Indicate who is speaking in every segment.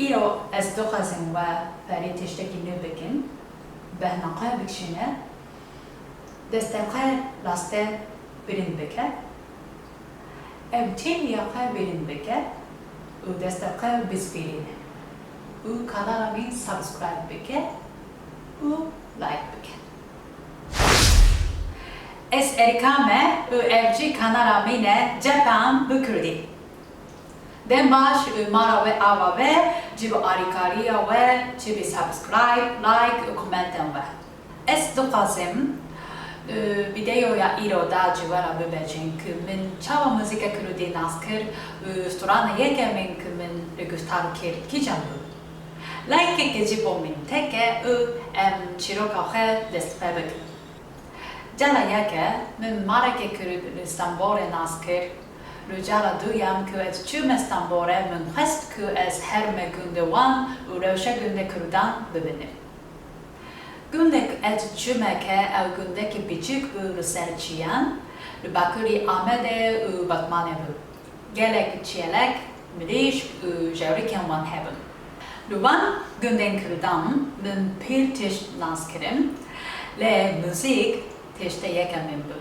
Speaker 1: إيرو أصدقائي وفريق تشتكي نبكين بهنقا بكشينة دستقا راسته برين بكه ابتين يقا برين بكه ودستقا بسفيرينه وكانالامي سبسكرايب بكه ولايك بكه Es erikame evci kanaramine Japan bukurdi. Denbaş mara ve ava ve cibi arikaria ve cibi subscribe, like, kommenten ve. Es dokazim videoya iroda civara bebecin kümün çava müzika kurudi naskır strana yekemin kümün gustar kir kijandu. Like ke cibomin teke çirokahe despebek. Jala yeke min marake kurud stambore naskır Rujara duyam ku es çüme stambore min hest ku es herme günde wan urevşe günde kurudan bebenim. Günde et çüme ke ev gündeki biçik bu researchiyan bakuri amede batmane bu. Gelek çiyelek miliş jevriken wan hebben. Luvan günden kurudan min piltiş naskırım le müzik teşte yekemin bu.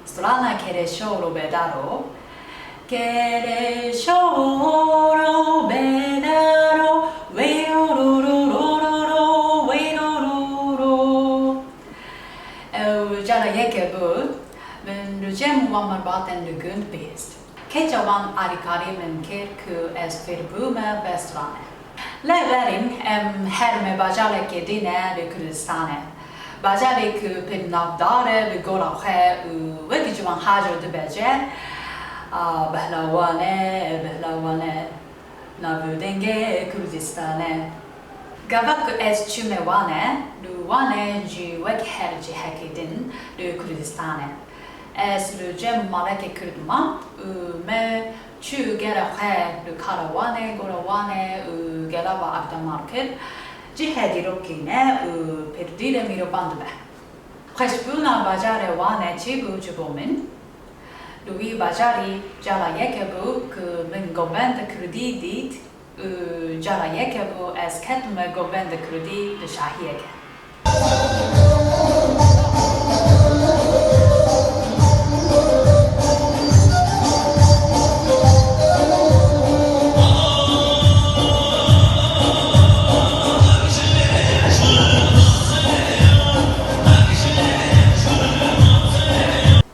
Speaker 1: Strana kere şoru bedaro Kere şoro bedaro veyorororororo veyorororo Jala yeke bu men rujem vamar baten lugund bist Kecavan arikari men kerku es firbume bestrane Leverim herme bajale kedine de Kurdistane Bajale ku pinavdare ve gorakhe ve kecavan hajar de beje Behlawane, navudenge Kurdistane. Gavak ez çümewane, luwane jivek herci hakidin de Kurdistane. Ez lujem maleke Kurdma, me çü gerakhe de karawane, gorawane, gelava akdamarkir, cihedirokine, perdile mirobandbe. Khashbuna bajare wane çibu çibomin, Lui bajari jala yekebu ku min govende krudi dit jala yekebu es ketme govende krudi de shahiyeke.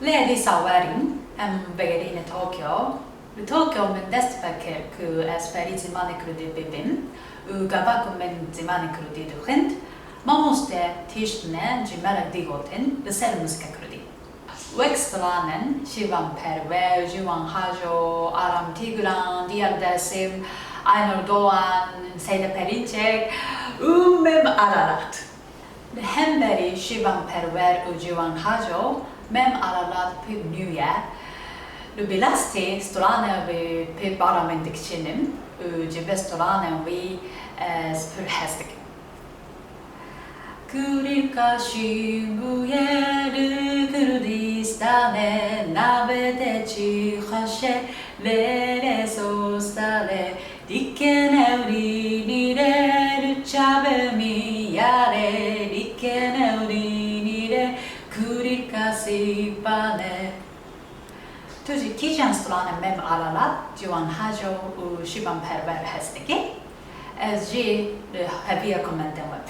Speaker 1: Ledi sawerin Vegerine Tokyo. Tokyo men destpeke ku es feri zimane krudi bibim. Gavaku men zimane krudi duhind. Mamoste tishne jimerak digotin besel musika krudi. Wextranen shivan perve, jivan hajo, aram tigran, diardesim, Aynur Doğan, Seyde Perinçek, mem ararat. Hemberi shivan perver jivan hajo, mem ararat pib nüye, Lubilasti strane vi pib aramendikçinim, cibe strane vi spürhestik. Kurirka şibuyeru Kurdistane, navete çihaşe, lere sostale, dikken evrinire, rüçabe mi yare, dikken evrinire, kurirka sipane. Tuzi kijan strane mem alalat, jivan hajo shivan perver hesteki, ez ji heviya kommenten web.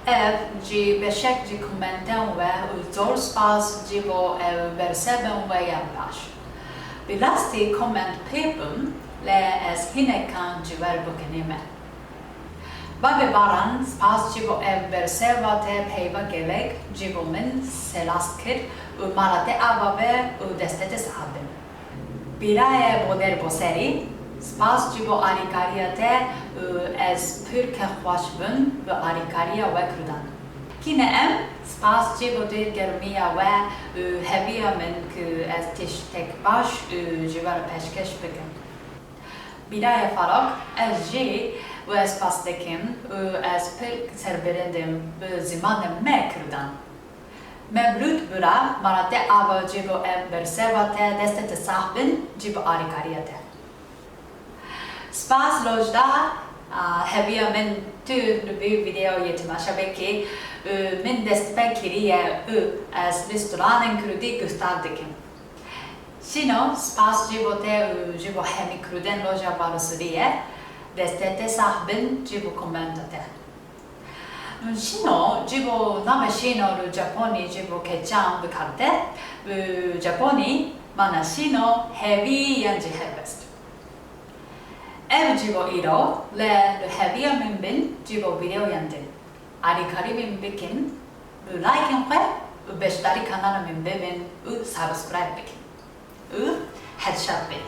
Speaker 1: Ev ji beşek ji kommenten ve zor spas jivo verseben ve yampaş. Bilasti komment pepum le ez hinekan jiver bukenime. Babe baran spas jivo versevate peyva gelek jivo min selaskir marate avave destete sahabim. Biraye boder boseri spas jivo arikariate ez pürke khwashbun ve arikaria ve kurdan. Kine spas jivo dir germiya ve heviya min ku ez tishtek baş jivar peşkeş bikim. Biraye farak ez ji ve spas dekim ez pürk serberendim zimanem me kurdan. Mevlut bura marate ava jibo bersevate destete sahbin jibo arikariate. Spas lojda Heavy men tu review video yetişmesebeki min destpekiriye as restoranen krudi gösterdikim. Sino spas jibote jibo hemi kruden loja varusuriye destete sahbin jibo komentate. Sino jibo name sino Japoni jibo kechan bukarte Japoni mana sino heavy yanji harvest. Ev jibo iro le heavy minbin jibo video yandin. Arikari minbikin like and beshtari kanal minbin subscribe bikin. Headshot bin.